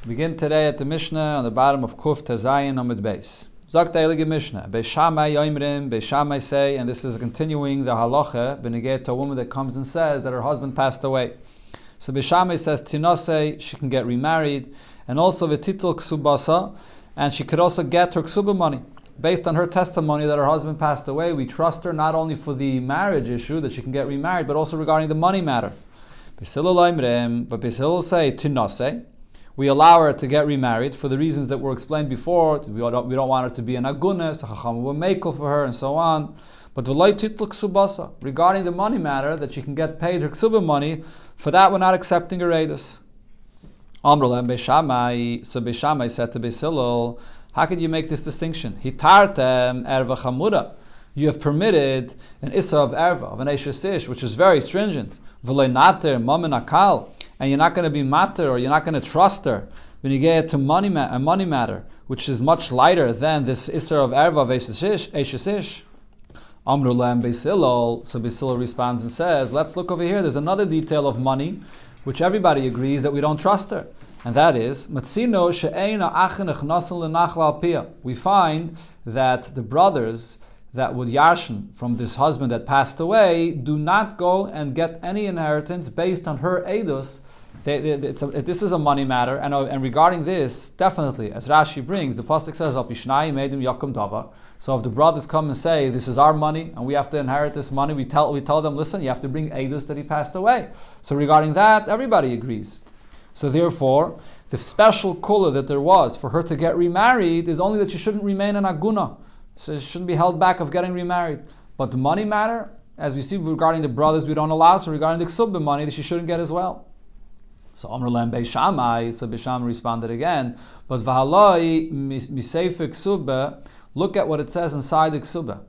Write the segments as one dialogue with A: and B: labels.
A: Begin today at the Mishnah on the bottom of Kuf Tezayin Amud Beis. Zakt Eilige Mishnah. Beis Shammai Yoimrim, Beis Shammai say, and this is continuing the halacha, beneged to a woman that comes and says that her husband passed away. So Beis Shammai says, Tinase, she can get remarried, and also V'titul Ksubasa, and she could also get her Ksuba money. Based on her testimony that her husband passed away, we trust her not only for the marriage issue, that she can get remarried, but also regarding the money matter. Beis Hillel Yoimrim, but Beis Hillel say, Tinase, we allow her to get remarried for the reasons that were explained before. We don't want her to be an agunas, a chacham will mekel for her, and so on. But regarding the money matter, that she can get paid her ksuba money, for that we're not accepting her edus. Amrulem Beis Shammai, so Beis Shammai said to Beis Hillel, how could you make this distinction? Hitartem erva chamura. You have permitted an issa of erva, of an eishesish, which is very stringent. V'loy nater mamen akal. And you're not going to be matter, or you're not going to trust her when you get to money matter, which is much lighter than this Isser of Erva of Eishesish. Amru Lam Beis Hillel. So Beis Hillel responds and says, let's look over here. There's another detail of money, which everybody agrees that we don't trust her. And that is, Matzino she'eina achen echnasen lenachla al pia. We find that the brothers that would yarshin from this husband that passed away do not go and get any inheritance based on her edus. This is a money matter, and regarding this, definitely, as Rashi brings, the pasuk says, "Al pishnai medim yakum davar." So if the brothers come and say, "This is our money, and we have to inherit this money," we tell them, "Listen, you have to bring edus that he passed away." So regarding that, everybody agrees. So therefore, the special kula that there was for her to get remarried is only that she shouldn't remain an aguna, so she shouldn't be held back of getting remarried. But the money matter, as we see regarding the brothers, we don't allow. So regarding the ksubah money, that she shouldn't get as well. So Amr Lam Beis Shammai, so Beis Shammai responded again, but v'haloi miseife ksubah, look at what it says inside the ksubah.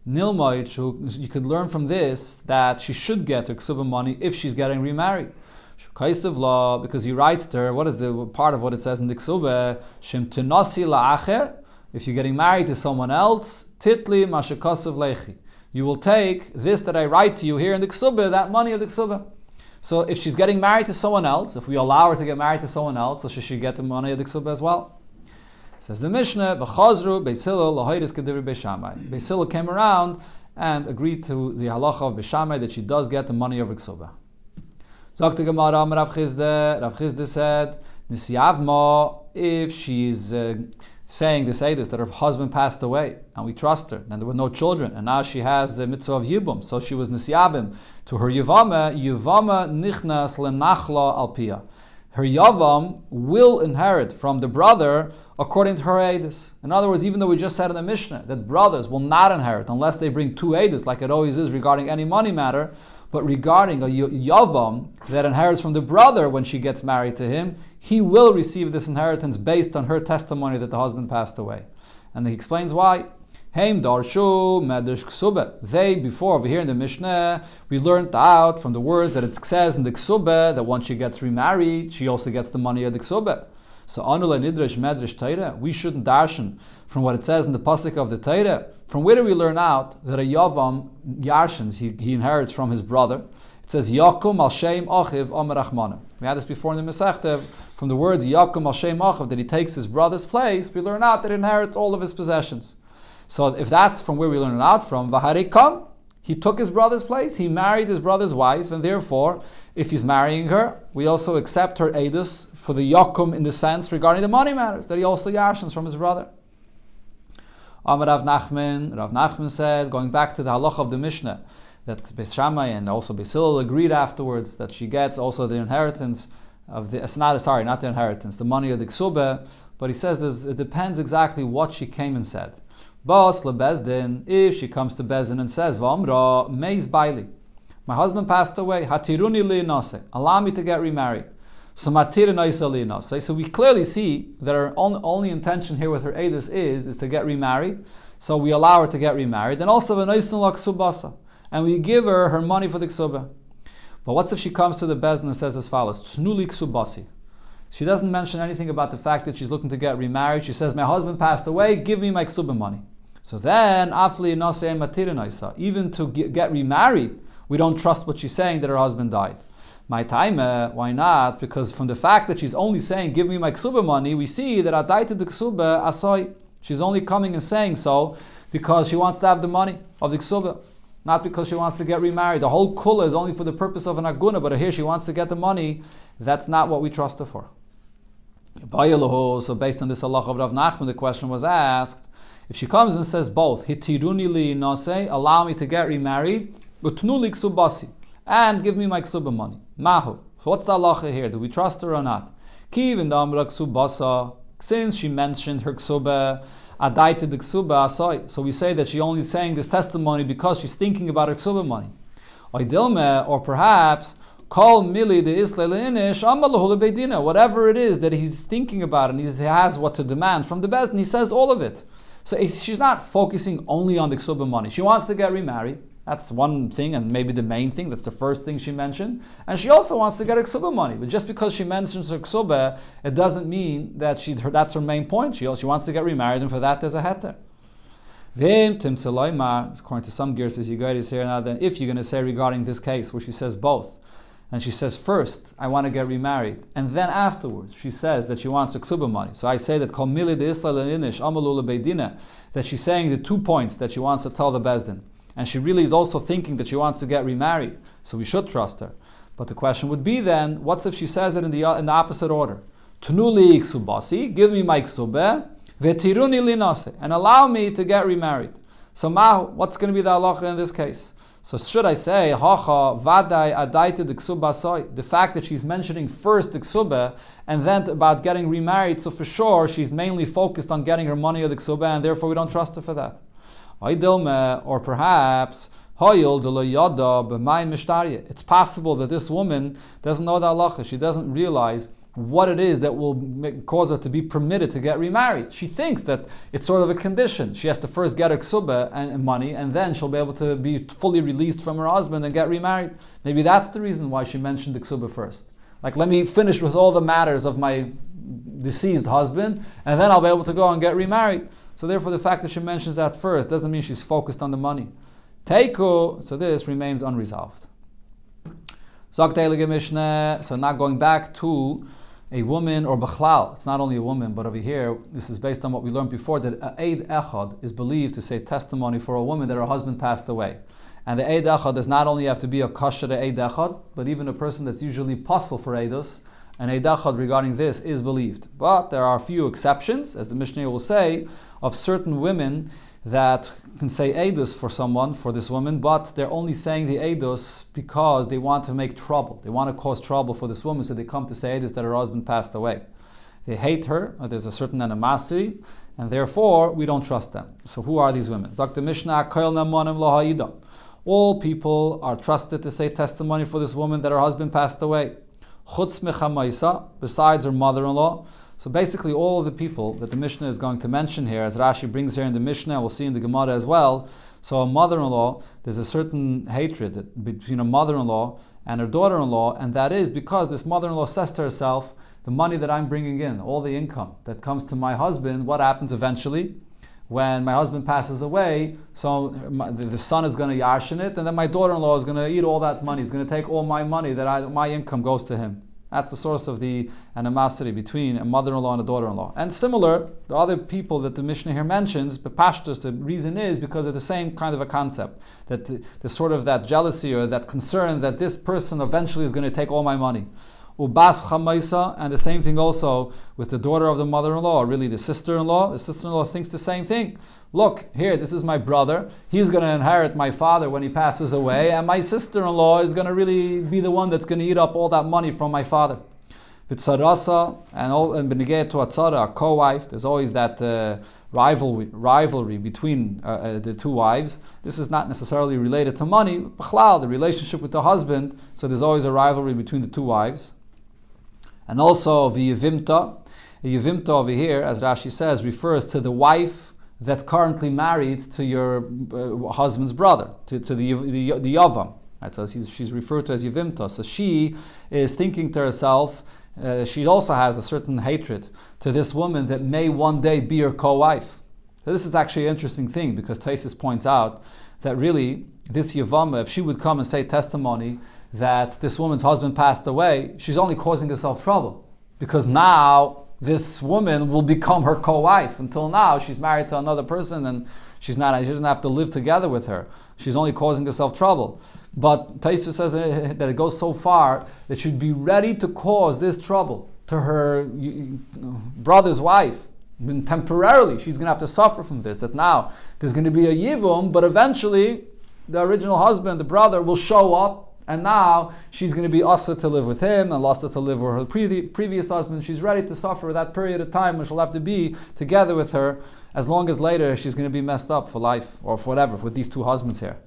A: Nilmoid, you could learn from this that she should get her ksubah money if she's getting remarried. Shukaisav law, because he writes to her, what is the part of what it says in the ksubah? Shem tenasi la'acher, if you're getting married to someone else, titli mashakasav lechi. You will take this that I write to you here in the ksubah, that money of the ksubah. So if she's getting married to someone else, if we allow her to get married to someone else, so she should get the money of the ksubah as well. Says the Mishnah, V'chazru Beis Hillel l'hoyres kedivri Beis Shammai. Beis Hillel came around and agreed to the halacha of Beis Shammai that she does get the money of the ksubah. Zok the Gemara, Rav Chizde said, Yevamos, if she's saying this edus that her husband passed away and we trust her, and there were no children, and now she has the mitzvah of yibum, so she was nisyabim to her yevama nichnas lenachla al pia. Her yavam will inherit from the brother according to her edus. In other words, even though we just said in the Mishnah that brothers will not inherit unless they bring two edus, like it always is regarding any money matter, but regarding a yavam that inherits from the brother when she gets married to him, he will receive this inheritance based on her testimony that the husband passed away. And he explains why. Heim darshu medrash ksubah. They, before over here in the Mishnah, we learned out from the words that it says in the ksubah that once she gets remarried, she also gets the money of the ksubah. So anula nidrash medrash Torah, we shouldn't darshan from what it says in the pasuk of the Torah. From where do we learn out that a yavam yarshins, he inherits from his brother? It says Yakum al Shem Achiv Omer Rachmana. We had this before in the Masechta. From the words Yakum al Shem Achiv, that he takes his brother's place, we learn out that he inherits all of his possessions. So if that's from where we learn it out from, Vaharikam, he took his brother's place, he married his brother's wife, and therefore, if he's marrying her, we also accept her edus for the Yakum in the sense regarding the money matters, that he also yarshins from his brother. Amar Rav Nachman said, going back to the halacha of the Mishnah, that Beis Shammai and also Beis Hillel agreed afterwards that she gets also the inheritance of the, not the inheritance, the money of the ksubah, but he says it depends exactly what she came and said. Bas lebezdin, if she comes to Bezdin and says, V'amra meiz baili, my husband passed away, hatiruni li nase, allow me to get remarried. So matir naisa li nase. So we clearly see that her only intention here with her edus is to get remarried. So we allow her to get remarried, and also v'naisin la ksubasa, and we give her money for the ksubah. But what's if she comes to the Bezdin and says as follows, Tsnuli ksubasi. She doesn't mention anything about the fact that she's looking to get remarried. She says, my husband passed away, give me my ksubah money. So then, afli naseh matir naisa, even to get remarried, we don't trust what she's saying that her husband died. My time, why not? Because from the fact that she's only saying, give me my ksuba money, we see that adaita de ksuba asoi. She's only coming and saying so because she wants to have the money of the ksuba, not because she wants to get remarried. The whole kula is only for the purpose of an aguna, but here she wants to get the money. That's not what we trust her for. So based on this halacha of Rav Nachman, the question was asked, if she comes and says both, hitiruni li nase, allow me to get remarried, utnu li ksubasi, and give me my ksuba money. Mahu. So what's the halacha here? Do we trust her or not? Kivin damra ksubasa, since she mentioned her ksuba, adaita de ksuba asoi. So we say that she only saying this testimony because she's thinking about her ksuba money. Or perhaps call mili de isleinish amalahu beidina. Whatever it is that he's thinking about and he has what to demand from the bezdin, he says all of it. So she's not focusing only on the ksuba money. She wants to get remarried. That's one thing, and maybe the main thing. That's the first thing she mentioned. And she also wants to get her ksuba money. But just because she mentions her ksuba, it doesn't mean that that's her main point. She wants to get remarried, and for that there's a heter. According to some gears, you guys here now, then if you're going to say regarding this case where she says both, and she says first, I want to get remarried, and then afterwards she says that she wants her ksuba money. So I say that kol mili de isla leinish amalu lebeidina, that she's saying the 2 points that she wants to tell the bezdin. And she really is also thinking that she wants to get remarried. So we should trust her. But the question would be then, what's if she says it in the opposite order? Tunuli ksubasi, give me my ksube, vetiruni linase, and allow me to get remarried. So what's going to be the halacha in this case? So should I say, hacha vadai adaita de ksubasoi, the fact that she's mentioning first the ksuba and then about getting remarried, so for sure she's mainly focused on getting her money of the ksuba, and therefore we don't trust her for that. Or perhaps it's possible that this woman doesn't know the halacha. She doesn't realize what it is that will cause her to be permitted to get remarried. She thinks that it's sort of a condition. She has to first get her ksuba and money, and then she'll be able to be fully released from her husband and get remarried. Maybe that's the reason why she mentioned the ksuba first. Like, let me finish with all the matters of my deceased husband, and then I'll be able to go and get remarried. So therefore, the fact that she mentions that first doesn't mean she's focused on the money. Teiku, so this remains unresolved. So now going back to a woman or bachlal, it's not only a woman, but over here, this is based on what we learned before, that a eid echad is believed to say testimony for a woman that her husband passed away. And the eid echad does not only have to be a kosher eid echad, but even a person that's usually pasul for eidus, and eid echad regarding this is believed. But there are a few exceptions, as the Mishnah will say, of certain women that can say eidus for someone, for this woman, but they're only saying the eidus because they want to make trouble. They want to cause trouble for this woman, so they come to say eidus that her husband passed away. They hate her, or there's a certain animosity, and therefore we don't trust them. So who are these women? Zak the Mishnah, all people are trusted to say testimony for this woman that her husband passed away. Chutz mechamaisa, besides her mother-in-law. So basically all of the people that the Mishnah is going to mention here, as Rashi brings here in the Mishnah, we'll see in the Gemara as well. So a mother-in-law, there's a certain hatred between a mother-in-law and her daughter-in-law, and that is because this mother-in-law says to herself, the money that I'm bringing in, all the income that comes to my husband, what happens eventually? When my husband passes away, so the son is going to yarshin it, and then my daughter-in-law is going to eat all that money. He's going to take all my money, my income goes to him. That's the source of the animosity between a mother-in-law and a daughter-in-law. And similar, the other people that the Mishnah here mentions, but pashtus, the reason is because of the same kind of a concept, that the sort of that jealousy or that concern that this person eventually is going to take all my money. Ubas chamaisa, and the same thing also with the daughter of the mother-in-law, or really the sister-in-law. The sister-in-law thinks the same thing. Look, here, this is my brother. He's going to inherit my father when he passes away, and my sister-in-law is going to really be the one that's going to eat up all that money from my father. Vitzarasa, and benegeh to atzara, a co-wife, there's always that rivalry between the two wives. This is not necessarily related to money, but the relationship with the husband, so there's always a rivalry between the two wives. And also the Yevimta. The Yevimta over here, as Rashi says, refers to the wife that's currently married to your husband's brother, to the Yavam. Right? So she's referred to as Yevimta. So she is thinking to herself, she also has a certain hatred to this woman that may one day be her co-wife. So this is actually an interesting thing, because Taisus points out that really this Yevama, if she would come and say testimony, that this woman's husband passed away, she's only causing herself trouble. Because now this woman will become her co-wife. Until now, she's married to another person and she doesn't have to live together with her. She's only causing herself trouble. But Taisa says that it goes so far that she'd be ready to cause this trouble to her brother's wife. I mean, temporarily, she's going to have to suffer from this. That now there's going to be a yivum, but eventually the original husband, the brother, will show up. And now she's going to be usher to live with him and usher to live with her previous husband. She's ready to suffer that period of time when she'll have to be together with her, as long as later she's going to be messed up for life or for whatever, with these two husbands here.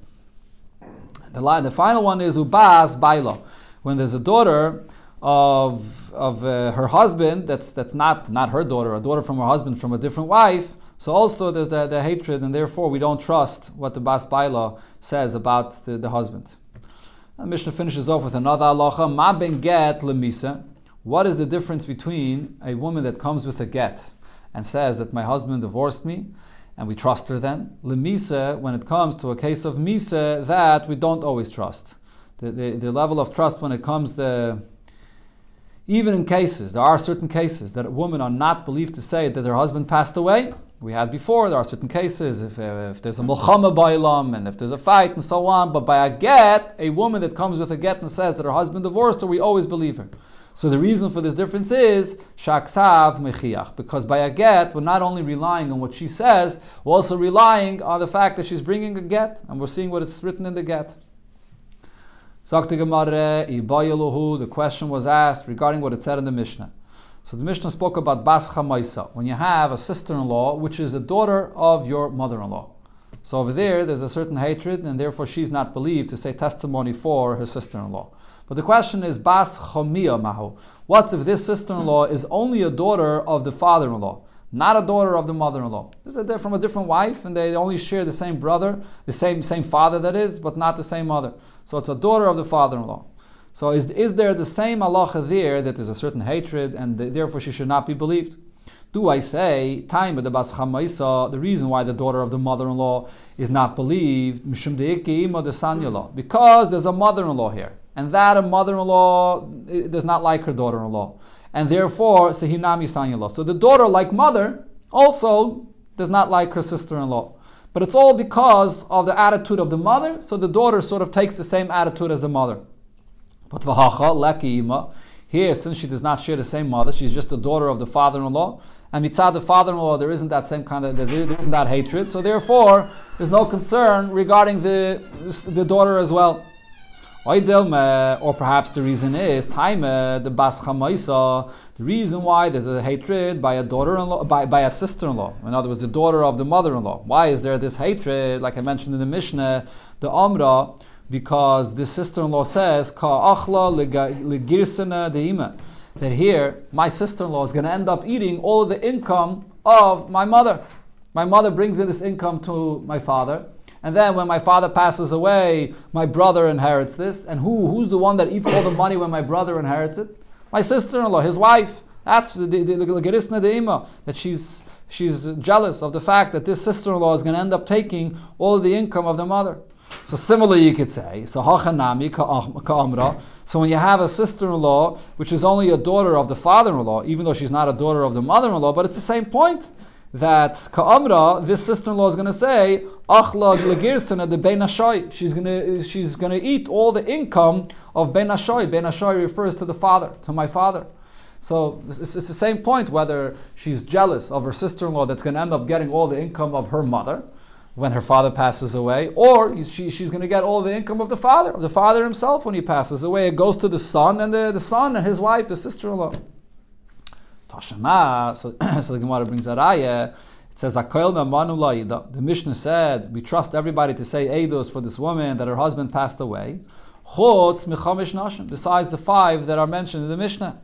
A: The final one is ubas baila, when there's a daughter of her husband that's not her daughter, a daughter from her husband from a different wife. So also there's the hatred, and therefore we don't trust what the bas baila says about the husband. And the Mishnah finishes off with another halacha, ma ben get lemisa. What is the difference between a woman that comes with a get and says that my husband divorced me, and we trust her then? Lemisa, when it comes to a case of misa, that we don't always trust. The level of trust when it comes to, even in cases, there are certain cases that women are not believed to say that their husband passed away. We had before, there are certain cases, if there's a mulchama bailam, and if there's a fight and so on, but by a get, a woman that comes with a get and says that her husband divorced her, we always believe her. So the reason for this difference is shaksav mechiach, because by a get, we're not only relying on what she says, we're also relying on the fact that she's bringing a get, and we're seeing what is written in the get. The question was asked regarding what it said in the Mishnah. So the Mishnah spoke about bas chamaisa, when you have a sister-in-law which is a daughter of your mother-in-law. So over there's a certain hatred, and therefore she's not believed to say testimony for her sister-in-law. But the question is bas chamia mahu. What if this sister-in-law is only a daughter of the father-in-law, not a daughter of the mother-in-law? This is from a different wife, and they only share the same brother, the same father that is, but not the same mother. So it's a daughter of the father-in-law. So is there the same halacha there that there's a certain hatred and therefore she should not be believed? Do I say, time with the bas chamaisa, the reason why the daughter of the mother-in-law is not believed, because there's a mother-in-law here, and that a mother-in-law does not like her daughter-in-law, and therefore sehinami sanyala. So the daughter, like mother, also does not like her sister-in-law. But it's all because of the attitude of the mother, so the daughter sort of takes the same attitude as the mother. But v'hacha leki ima, here, since she does not share the same mother, she's just a daughter of the father-in-law, and mitzad the father-in-law, there isn't that same kind of, there isn't that hatred, so therefore there's no concern regarding the daughter as well. Or perhaps the reason is the bas chamaisa, the reason why there's a hatred by a daughter-in-law, by a sister-in-law. In other words, the daughter of the mother-in-law. Why is there this hatred? Like I mentioned in the Mishnah, the Amra, because the sister-in-law says ka'achla legirsana deima, that here my sister-in-law is going to end up eating all of the income of my mother. My mother brings in this income to my father. And then when my father passes away, my brother inherits this. And who's the one that eats all the money when my brother inherits it? My sister-in-law, his wife. That's the gerisna deima, that she's jealous of the fact that this sister-in-law is going to end up taking all of the income of the mother. So similarly you could say, so hachanami ka'amra. So when you have a sister-in-law which is only a daughter of the father-in-law, even though she's not a daughter of the mother-in-law, but it's the same point. That ka'amra, this sister-in-law is going to say, achla legirsana de ben ashoy. She's going to eat all the income of ben ashoy. Ben ashoy refers to the father, to my father. So it's the same point, whether she's jealous of her sister-in-law that's going to end up getting all the income of her mother when her father passes away, or she's going to get all the income of the father himself when he passes away. It goes to the son and the son and his wife, the sister-in-law. Tashana, so the Gemara brings a raya. It says, the Mishnah said, we trust everybody to say eidos for this woman that her husband passed away, besides the 5 that are mentioned in the Mishnah.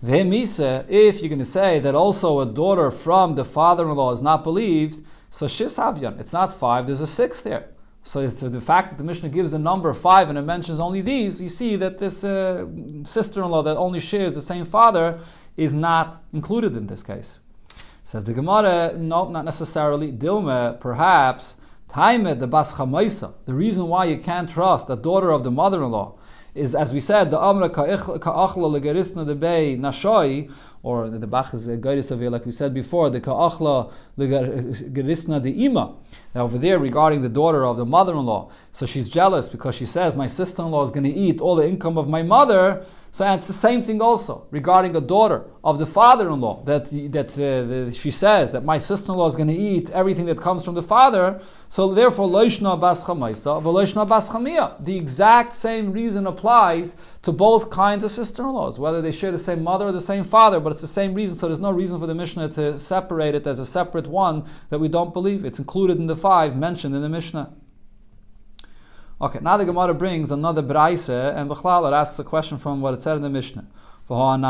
A: If you're going to say that also a daughter from the father-in-law is not believed, so shishavyan, it's not 5, there's a 6 there. So it's the fact that the Mishnah gives the number 5 and it mentions only these, you see that this sister-in-law that only shares the same father is not included in this case. Says the Gemara, no, not necessarily. Dilma, perhaps, taime the bas chamaisa. The reason why you can't trust a daughter of the mother-in-law is, as we said, the Amra Ka'achla Legerisna de Bei Nashoi, or the Bach is a Geiris of it, like we said before, the Ka'achla Legerisna de Ima. Now over there, regarding the daughter of the mother-in-law, so she's jealous because she says, my sister-in-law is going to eat all the income of my mother. So it's the same thing also regarding a daughter of the father-in-law, that she says that my sister-in-law is going to eat everything that comes from the father. So therefore, loishna bas chamaisa, v'loishna bas chamia. The exact same reason applies to both kinds of sister-in-laws, whether they share the same mother or the same father, but it's the same reason. So there's no reason for the Mishnah to separate it as a separate one that we don't believe. It's included in the 5 mentioned in the Mishnah. Okay, now the Gemara brings another braise, and Bechlal it asks a question from what it said in the Mishnah. Or as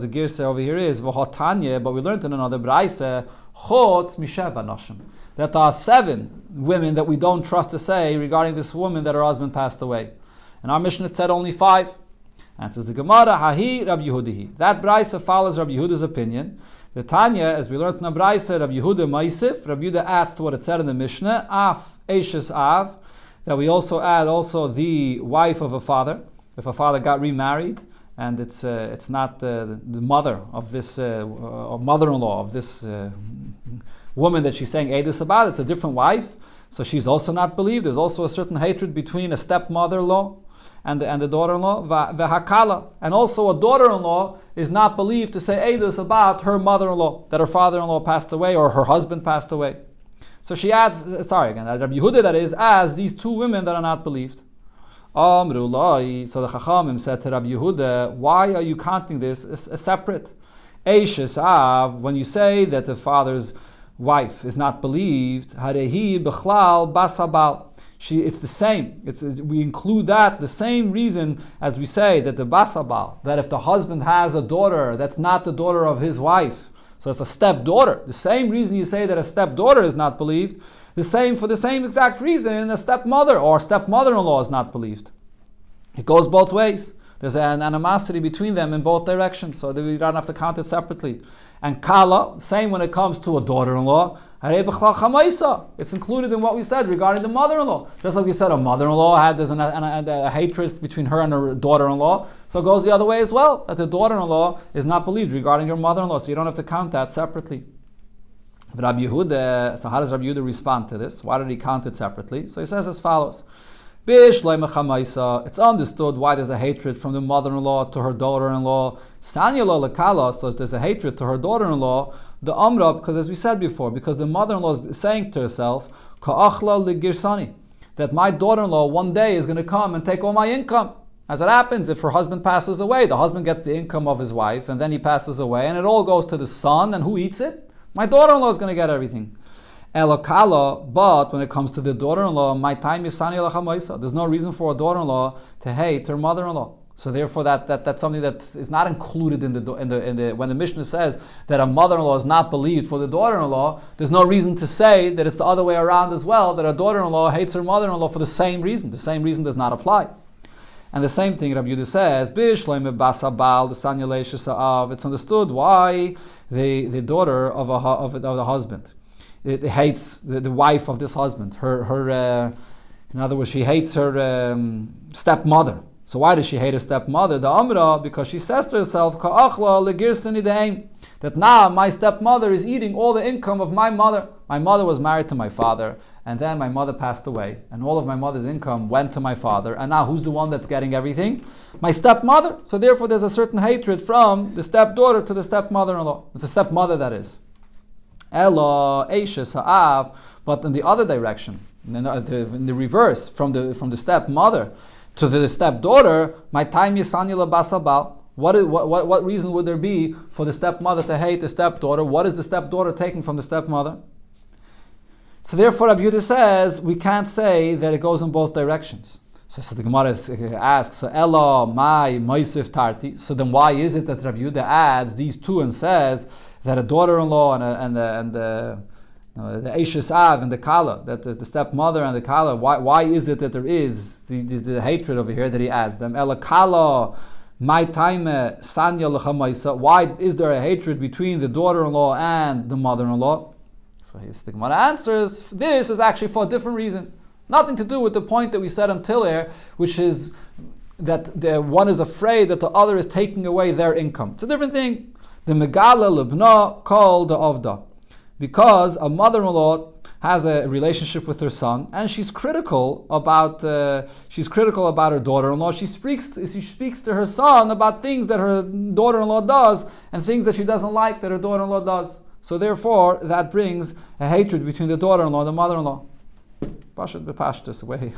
A: the Girse over here is, V'ha'tanya, but we learned in another braise, Chotz misheva nashim, that there are 7 women that we don't trust to say regarding this woman that her husband passed away. In our Mishnah it said only 5. And it says the Gemara, Hahi Rabbi Yehudihi. That braise follows Rabbi Yehuda's opinion. The Tanya, as we learned in the braise, Rabbi Yehuda Maisif, Rabbi Yehuda adds to what it said in the Mishnah, Af Eishes Av, that we also add also the wife of a father, if a father got remarried, and it's not the mother of this mother-in-law of this woman that she's saying Edus about. It's a different wife, so she's also not believed. There's also a certain hatred between a stepmother-in-law and the daughter-in-law, v'hakala, and also a daughter-in-law is not believed to say Edus about her mother-in-law, that her father-in-law passed away or her husband passed away. So she adds, Rabbi Yehuda that is, as these 2 women that are not believed. So the Chachamim said to Rabbi Yehuda, why are you counting this as separate? Eishes Av, when you say that the father's wife is not believed, Harehi Bechlal Basabal. It's the same. We include that, the same reason as we say that the Basabal, that if the husband has a daughter that's not the daughter of his wife, so it's a stepdaughter. The same reason you say that a stepdaughter is not believed, for the same exact reason a stepmother or stepmother-in-law is not believed. It goes both ways. There's an animosity between them in both directions, so that we don't have to count it separately. And kala, same when it comes to a daughter-in-law. It's included in what we said regarding the mother-in-law. Just like we said, a mother-in-law there's a hatred between her and her daughter-in-law. So it goes the other way as well, that the daughter-in-law is not believed regarding her mother-in-law. So you don't have to count that separately. Rabbi Yehuda, so how does Rabbi Yehuda respond to this? Why did he count it separately? So he says as follows. It's understood why there's a hatred from the mother-in-law to her daughter-in-law. So there's a hatred to her daughter-in-law. The Amra, because as we said before, because the mother-in-law is saying to herself, that my daughter-in-law one day is going to come and take all my income. As it happens, if her husband passes away, the husband gets the income of his wife, and then he passes away, and it all goes to the son, and who eats it? My daughter-in-law is going to get everything. Elokala, but when it comes to the daughter-in-law, my time is sani lachamoisa. There's no reason for a daughter-in-law to hate her mother-in-law. So therefore, that's something that is not included in the when the Mishnah says that a mother-in-law is not believed for the daughter-in-law. There's no reason to say that it's the other way around as well, that a daughter-in-law hates her mother-in-law for the same reason. The same reason does not apply. And the same thing Rabbi Yehuda says, it's understood why the daughter of the husband, it hates the wife of this husband. Her in other words, she hates her stepmother. So why does she hate her stepmother? The Amra, because she says to herself, that now my stepmother is eating all the income of my mother. My mother was married to my father, and then my mother passed away, and all of my mother's income went to my father, and now who's the one that's getting everything? My stepmother. So therefore there's a certain hatred from the stepdaughter to the stepmother-in-law. It's a stepmother, that is. Ella, Eishes, Ha'av, but in the other direction, in the reverse, from the stepmother to the stepdaughter, my time Yisanila Basabal. What reason would there be for the stepmother to hate the stepdaughter? What is the stepdaughter taking from the stepmother? So therefore, Rabbi Yehuda says we can't say that it goes in both directions. So the Gemara asks, so Ella, my Moisif Tarti. So then why is it that Rabbi Yehuda adds these two and says that a daughter-in-law and the Eishes Av and the Kala, that the stepmother and the Kala, why is it that there is the hatred over here that he adds them? Ella Kala, my time Sanya L'chamaisa. Why is there a hatred between the daughter-in-law and the mother-in-law? So the Gemara answers, this is actually for a different reason. Nothing to do with the point that we said until here, which is that the one is afraid that the other is taking away their income. It's a different thing. The megala lebna called the avda, because a mother-in-law has a relationship with her son, and she's critical about her daughter-in-law. She speaks to her son about things that her daughter-in-law does and things that she doesn't like that her daughter-in-law does. So therefore, that brings a hatred between the daughter-in-law and the mother-in-law. Pashut b'pashtus, way.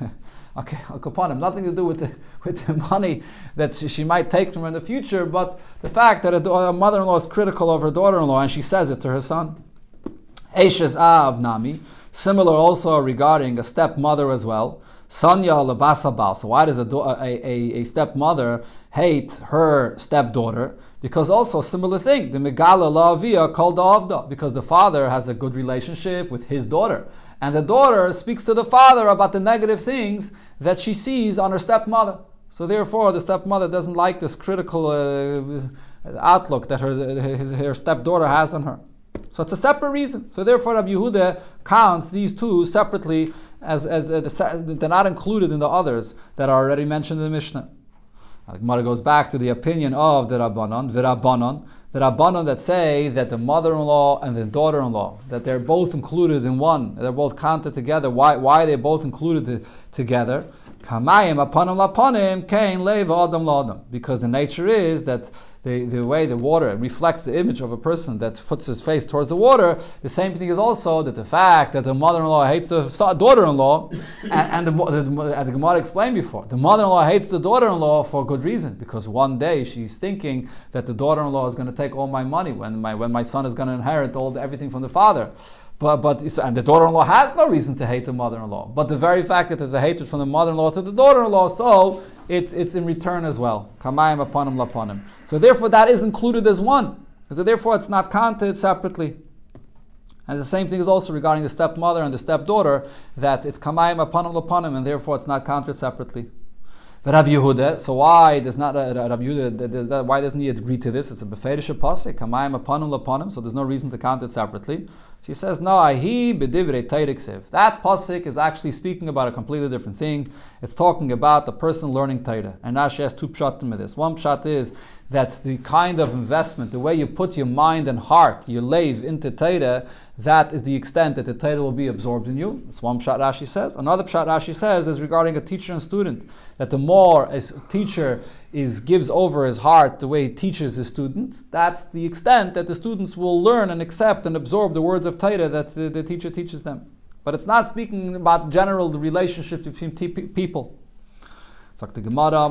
A: Okay, upon him, nothing to do with the money that she might take from her in the future, but the fact that a mother-in-law is critical of her daughter-in-law, and she says it to her son. Eishes av nami. Similar also regarding a stepmother as well. Sanya lebasabal. So why does a stepmother hate her stepdaughter? Because also similar thing. The megala la'avia called the avda. Because the father has a good relationship with his daughter, and the daughter speaks to the father about the negative things that she sees on her stepmother. So therefore, the stepmother doesn't like this critical outlook that her stepdaughter has on her. So it's a separate reason. So therefore, Rabbi Yehuda counts these two separately as they're not included in the others that are already mentioned in the Mishnah. The Gemara goes back to the opinion of the Rabbanon, the Rabbanon that say that the mother-in-law and the daughter-in-law, that they're both included in one, they're both counted together. Why they both included together? Because the nature is that the way the water reflects the image of a person that puts his face towards the water, the same thing is also that the fact that the mother-in-law hates the daughter-in-law, and the Gemara explained before, the mother-in-law hates the daughter-in-law for good reason, because one day she's thinking that the daughter-in-law is going to take all my money when my son is going to inherit everything from the father. And the daughter-in-law has no reason to hate the mother-in-law. But the very fact that there's a hatred from the mother-in-law to the daughter-in-law, so it's in return as well. Kamayim aponim laponim. So therefore that is included as one. So therefore it's not counted separately. And the same thing is also regarding the stepmother and the stepdaughter, that it's kamayim aponim laponim, and therefore it's not counted separately. But Rabbi Yehuda, so why does not Rabbi Yehuda? Why doesn't he agree to this? It's a beferish pasuk, kamayim aponim laponim. So there's no reason to count it separately. So he says, no, ahi b'divrei Torah. That pasuk is actually speaking about a completely different thing. It's talking about the person learning Torah. And now she has two pshatim with this. One pshat is that the kind of investment, the way you put your mind and heart, your leiv into Torah, that is the extent that the Torah will be absorbed in you. That's one pshat Rashi says. Another pshat Rashi says is regarding a teacher and student, that the more a teacher gives over his heart the way he teaches his students, that's the extent that the students will learn and accept and absorb the words of Torah that the teacher teaches them. But it's not speaking about general the relationship between people. It's like the Gemara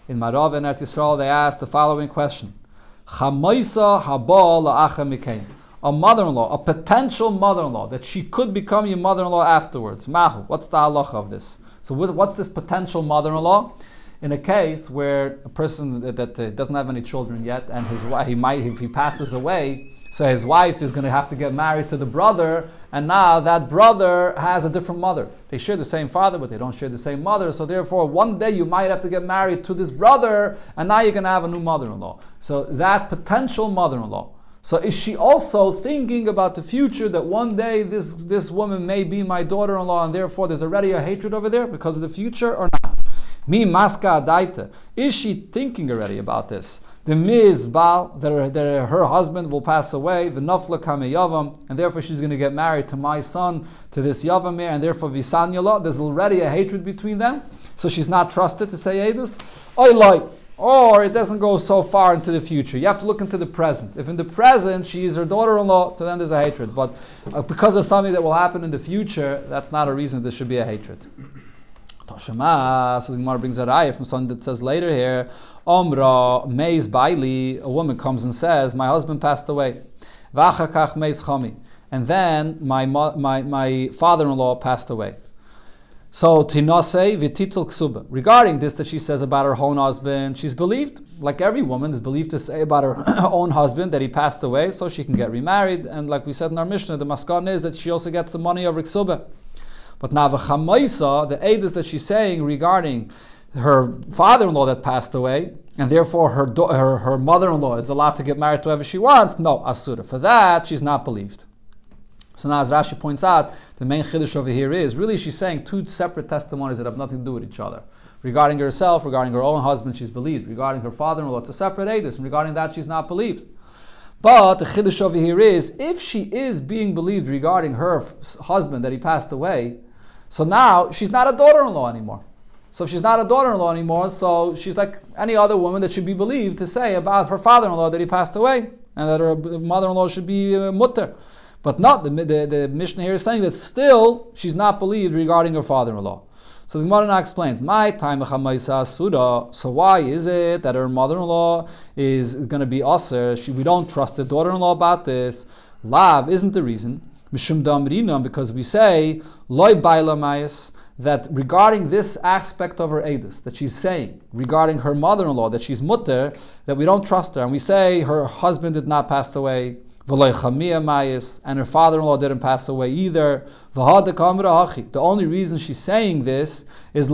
A: in Marava and Eretz Yisrael, they asked the following question: Chamaisa haba la'acha mikein. A mother-in-law, a potential mother-in-law, that she could become your mother-in-law afterwards. Mahu, what's the halacha of this? So what's this potential mother-in-law? In a case where a person that doesn't have any children yet, and his wife, if he passes away, so his wife is going to have to get married to the brother, and now that brother has a different mother. They share the same father, but they don't share the same mother, so therefore one day you might have to get married to this brother, and now you're going to have a new mother-in-law. So that potential mother-in-law. So is she also thinking about the future, that one day this woman may be my daughter-in-law, and therefore there's already a hatred over there because of the future, or not? Mi maska adaita. Is she thinking already about this? The miz bal, that her husband will pass away, the nafla kame yavam, and therefore she's going to get married to my son, to this yavamir, and therefore visanyala, there's already a hatred between them, so she's not trusted to say edus. Or it doesn't go so far into the future. You have to look into the present. If in the present she is her daughter-in-law, so then there's a hatred. But because of something that will happen in the future, that's not a reason there should be a hatred. Toshema, so the Gemara brings a raya from something that says later here, Omra Meis Baili, a woman comes and says, my husband passed away. Vachakach Meis Chami. And then my father-in-law passed away. So Tinase Vititul Ksuba. Regarding this that she says about her own husband, she's believed, like every woman is believed to say about her own husband, that he passed away so she can get remarried. And like we said in our Mishnah, the maskan is that she also gets the money of Ksuba. But now the Chamaisa, the edus that she's saying regarding her father-in-law that passed away, and therefore her mother-in-law is allowed to get married to whoever she wants, no, asura. For that, she's not believed. So now, as Rashi points out, the main chiddush over here is really she's saying two separate testimonies that have nothing to do with each other. Regarding herself, regarding her own husband, she's believed. Regarding her father-in-law, it's a separate edus. And regarding that, she's not believed. But the chiddush over here is, if she is being believed regarding her husband that he passed away, so now she's not a daughter-in-law anymore. So if she's not a daughter-in-law anymore, so she's like any other woman that should be believed to say about her father-in-law that he passed away, and that her mother-in-law should be mutter. But not, the Mishnah here is saying that still she's not believed regarding her father-in-law. So the Gemara now explains, my time so why is it that her mother-in-law is going to be aser? We don't trust the daughter-in-law about this. Lav isn't the reason. Mishum damrinam, because we say loy baila mayas, that regarding this aspect of her edus, that she's saying regarding her mother-in-law, that she's mutter, that we don't trust her, and we say her husband did not pass away, and her father-in-law didn't pass away either. The only reason she's saying this is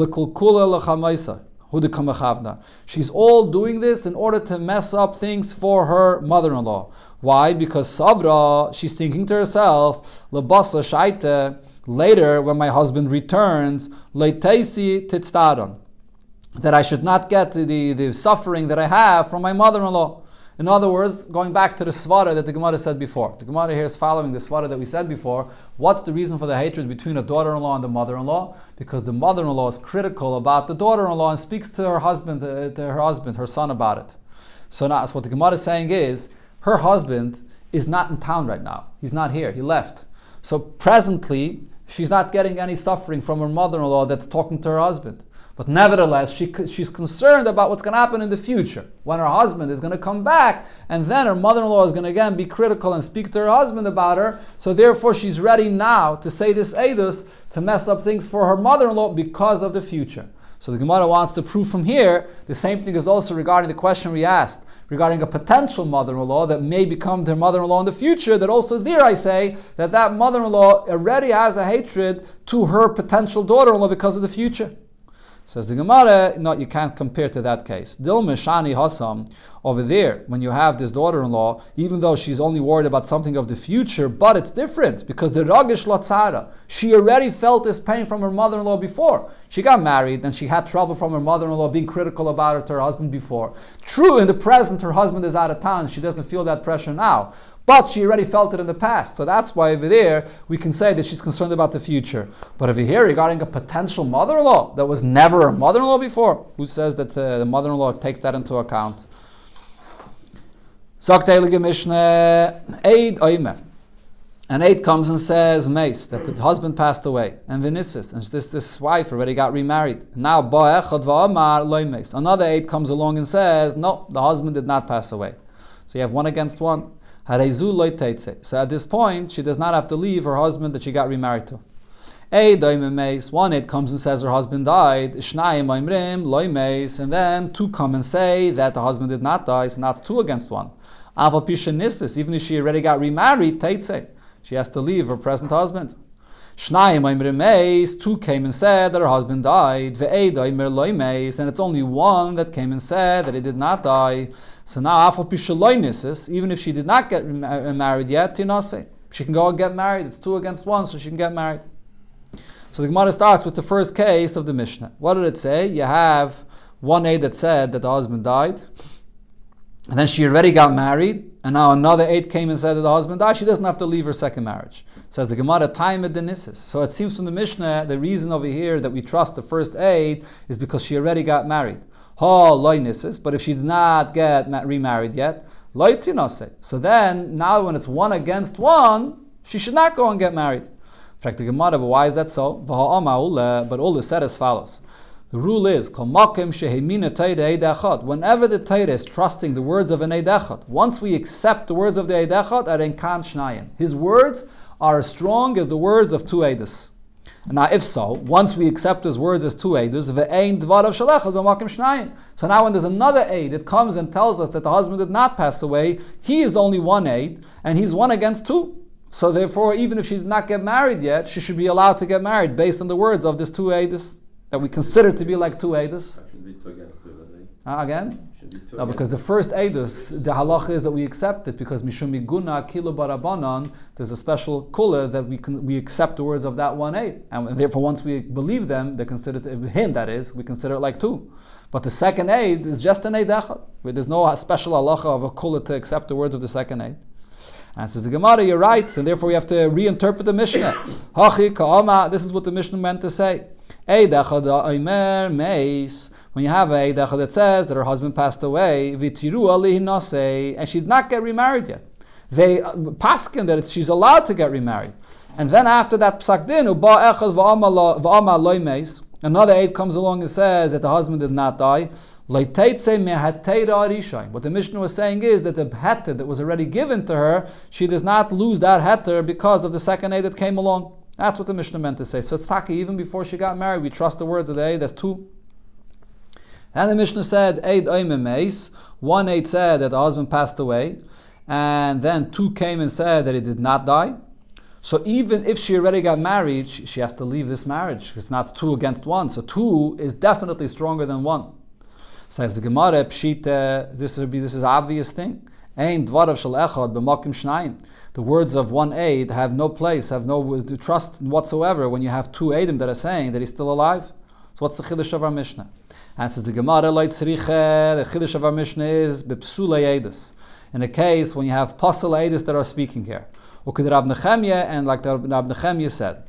A: she's all doing this in order to mess up things for her mother-in-law. Why? Because Savra, she's thinking to herself, later when my husband returns, that I should not get the suffering that I have from my mother-in-law. In other words, going back to the svara that the Gemara said before. The Gemara here is following the svara that we said before. What's the reason for the hatred between a daughter-in-law and the mother-in-law? Because the mother-in-law is critical about the daughter-in-law and speaks to her husband, her son about it. So now, what the Gemara is saying is, her husband is not in town right now. He's not here. He left. So presently, she's not getting any suffering from her mother-in-law that's talking to her husband. But nevertheless, she's concerned about what's going to happen in the future, when her husband is going to come back, and then her mother-in-law is going to again be critical and speak to her husband about her. So therefore, she's ready now to say this edus to mess up things for her mother-in-law because of the future. So the Gemara wants to prove from here, the same thing is also regarding the question we asked, regarding a potential mother-in-law that may become their mother-in-law in the future, that also there I say that mother-in-law already has a hatred to her potential daughter-in-law because of the future. Says the Gemara, no, you can't compare to that case. Dil Meshani Hassam, over there, when you have this daughter-in-law, even though she's only worried about something of the future, but it's different, because the Ragish Latzara, she already felt this pain from her mother-in-law before. She got married, and she had trouble from her mother-in-law being critical about her to her husband before. True, in the present, her husband is out of town, she doesn't feel that pressure now. But she already felt it in the past. So that's why over there, we can say that she's concerned about the future. But over here, regarding a potential mother-in-law that was never a mother-in-law before, who says that the mother-in-law takes that into account? An aid comes and says, Mace, that the husband passed away, and Vinicis, and this wife already got remarried. Now, another aid comes along and says, no, the husband did not pass away. So you have one against one. So at this point, she does not have to leave her husband that she got remarried to. One aid comes and says her husband died, and then two come and say that the husband did not die, so now it's two against one. Even if she already got remarried, she has to leave her present husband. Two came and said that her husband died, and it's only one that came and said that he did not die. So now, even if she did not get married yet, she can go and get married. It's two against one, so she can get married. So the Gemara starts with the first case of the Mishnah. What did it say? You have one aid that said that the husband died, and then she already got married, and now another aid came and said that the husband died. She doesn't have to leave her second marriage. Says the Gemara, time at denisis. So it seems from the Mishnah, the reason over here that we trust the first aid is because she already got married. But if she did not get remarried yet, so then, now when it's one against one, she should not go and get married. In fact, the Gemara, but why is that so? But all is said as follows. The rule is, whenever the Torah is trusting the words of an Eid Echad, once we accept the words of the Eid Echad, his words are as strong as the words of two Eidos. Now, if so, once we accept his words as two Eidos, so now when there's another Eid that comes and tells us that the husband did not pass away, he is only one Eid, and he's one against two. So therefore, even if she did not get married yet, she should be allowed to get married based on the words of this two Eidos that we consider to be like two Eidos.
B: Should be two against two,
A: again? No, because the first Eidus, the halacha is that we accept it because Mishum Miguna Kilo Barabanan, there's a special kula that we accept the words of that one Eid. And therefore once we believe them, they're considered, him that is, we consider it like two. But the second Eid is just an Eid echad. There's no special halacha of a kula to accept the words of the second Eid. And it says the Gemara, you're right, and therefore we have to reinterpret the Mishnah. Hachi ka'ama, this is what the Mishnah meant to say. Eid echad oimer meis. When you have a Eid that says that her husband passed away, v'tiru alihi nasei, and she did not get remarried yet. They paskin that she's allowed to get remarried. And then after that psak din, uba echad v'ama loimeis, another Eid comes along and says that the husband did not die. What the Mishnah was saying is that the heter that was already given to her, she does not lose that heter because of the second Eid that came along. That's what the Mishnah meant to say. So it's taki, even before she got married, we trust the words of the Eid. That's two. And the Mishnah said, Eid oimem meis. One Eid said that the husband passed away, and then two came and said that he did not die. So even if she already got married, she has to leave this marriage. It's not two against one. So two is definitely stronger than one. Says the Gemara, Pshita, this is an obvious thing. Ein dvarav shel echad b'makim shnayim. The words of one Eid have no place, have no trust whatsoever when you have two Eidim that are saying that he's still alive. So what's the chiddush of our Mishnah? And says the Gemara, the chiddush of our Mishnah is b'psulei Eidus. In a case when you have pasal Eidus that are speaking here. Ukid Rab Nechemya, and like the Rab Nechemya said.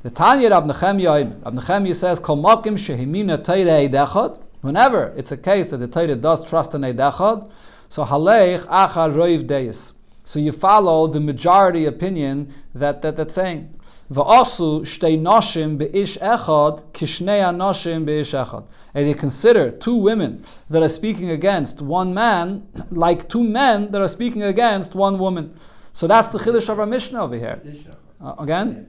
A: The Tanya Rab Nechemya says, Kol makim shehimina teirei echad. Whenever it's a case that the Torah does trust in Eid echad, so haleich achar roiv deis. So you follow the majority opinion that's saying. Va'asu shtei noshim beish echad kishnei anoshim beish echad. And they consider two women that are speaking against one man like two men that are speaking against one woman. So that's the chiddush of our Mishnah over here. Again?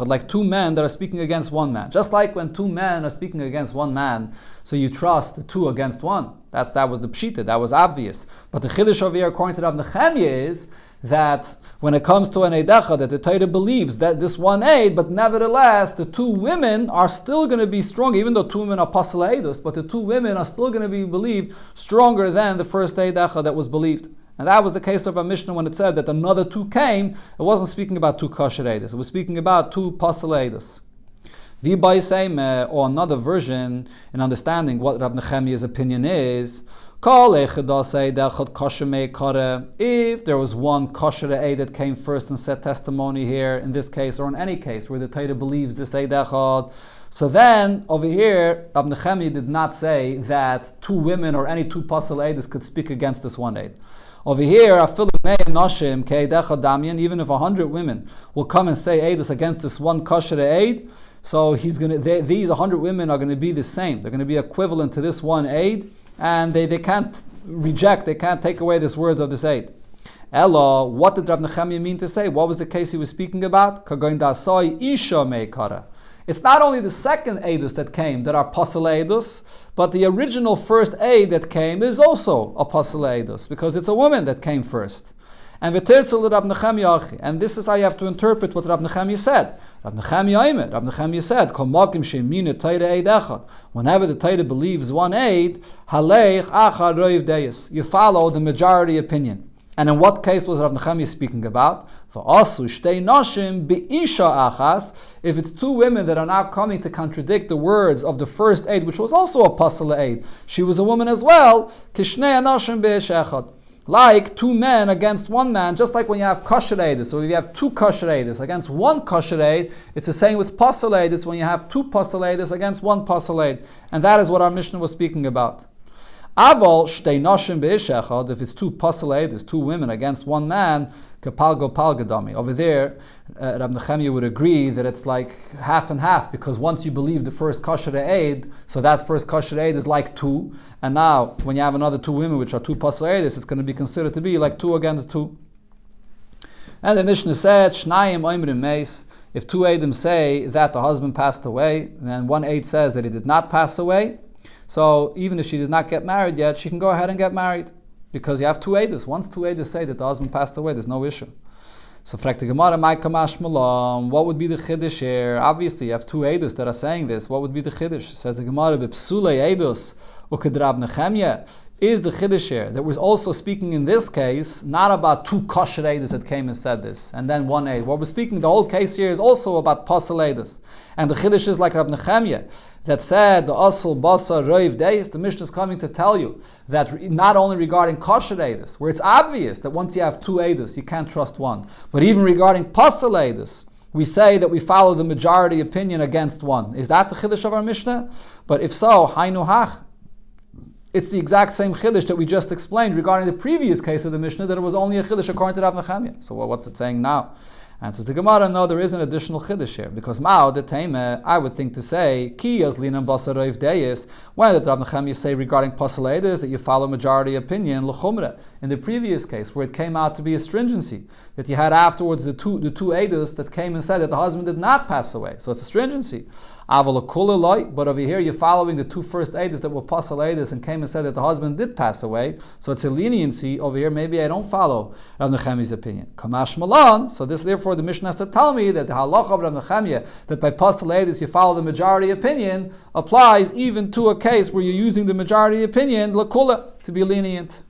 A: Like two men that are speaking against one man. Just like when two men are speaking against one man, so you trust the two against one. That was the pshita, that was obvious. But the chiddush over here, according to Rab Nechemya, is that when it comes to an Eidecha, that the Torah believes that this one Eid, but nevertheless, the two women are still going to be strong, even though two women are Pasal Eidus, but the two women are still going to be believed stronger than the first Eidecha that was believed. And that was the case of our Mishnah when it said that another two came. It wasn't speaking about two kosher Eidos. It was speaking about two pasal Eidos. Or another version in understanding what Rab Nechemya's opinion is. If there was one kosher Eid that came first and said testimony here, in this case, or in any case where the Torah believes this Eid Echad, so then over here, Rab Nechemya did not say that two women or any two pasal Eidos could speak against this one Eid. Over here, even if 100 women will come and say Eidus against this one kosher Eid, so these 100 women are going to be the same. They're going to be equivalent to this one Eid, and they can't reject, they can't take away these words of this Eid. Ella, what did Rab Nechemya mean to say? What was the case he was speaking about? It's not only the second Eidus that came that are Pasal Eidus, but the original first Eid that came is also a Pasal Eidus, because it's a woman that came first. And this is how you have to interpret what Rab Nechemya said. Rab Nechemya said, whenever the Torah believes one Eid, you follow the majority opinion. And in what case was Rav Nechemya speaking about? If it's two women that are now coming to contradict the words of the first Eid, which was also a pasal Eid, she was a woman as well, like two men against one man, just like when you have kosher Eidus. So if you have two kosher Eidus against one kosher Eid, it's the same with pasal Eidus when you have two pasal Eidus against one pasal Eid. And that is what our Mishnah was speaking about. Aval shtei noshim beish echad, if it's two pasal Eidus, two women against one man, kapalgo palgadami. Over there, Rab Nechemya would agree that it's like half and half, because once you believe the first kosher Eid, so that first kosher Eid is like two, and now when you have another two women which are two pasal Eidus, it's going to be considered to be like two against two. And the Mishnah said, Shnayim oimrim meis, if two Eidim say that the husband passed away, and one Eid says that he did not pass away, so even if she did not get married yet, she can go ahead and get married, because you have two Eidos. Once two Eidos say that the husband passed away, there's no issue. So, fragt the Gemara, "Mai kamash malam." What would be the chiddush here? Obviously, you have two edus that are saying this. What would be the chiddush? Says the Gemara, "B'psulei edus ukedrab Nechemya." Is the chiddush here that we're also speaking in this case not about two kosher edus that came and said this, and then one ed. What we're speaking, the whole case here is also about pasal edus, and the chiddush is like Rab Nechemya that said the asal basa roiv deis. The Mishnah is coming to tell you that not only regarding kosher edus, where it's obvious that once you have two edus you can't trust one, but even regarding pasal edus, we say that we follow the majority opinion against one. Is that the chiddush of our Mishnah? But if so, hainu hach. It's the exact same chiddush that we just explained regarding the previous case of the Mishnah, that it was only a chiddush according to Rav Nechemya. So what's it saying now? Answers the Gemara, no, there is an additional chiddush here. Because Mao, the Teime, I would think to say, Ki yazlinan basaroiv deis, when did Rav Nechemya say regarding pasal edus that you follow majority opinion, l'chumra? In the previous case, where it came out to be a stringency, that you had afterwards the two edus that came and said that the husband did not pass away. So it's a stringency. But over here you're following the two first edus that were pasal edus and came and said that the husband did pass away. So it's a leniency. Over here maybe I don't follow Rav Nechemya's opinion. Kamash malan. So this therefore the Mishnah has to tell me that the halacha of Rav Nechemya, that by pasal edus you follow the majority opinion, applies even to a case where you're using the majority opinion, l'kula, to be lenient.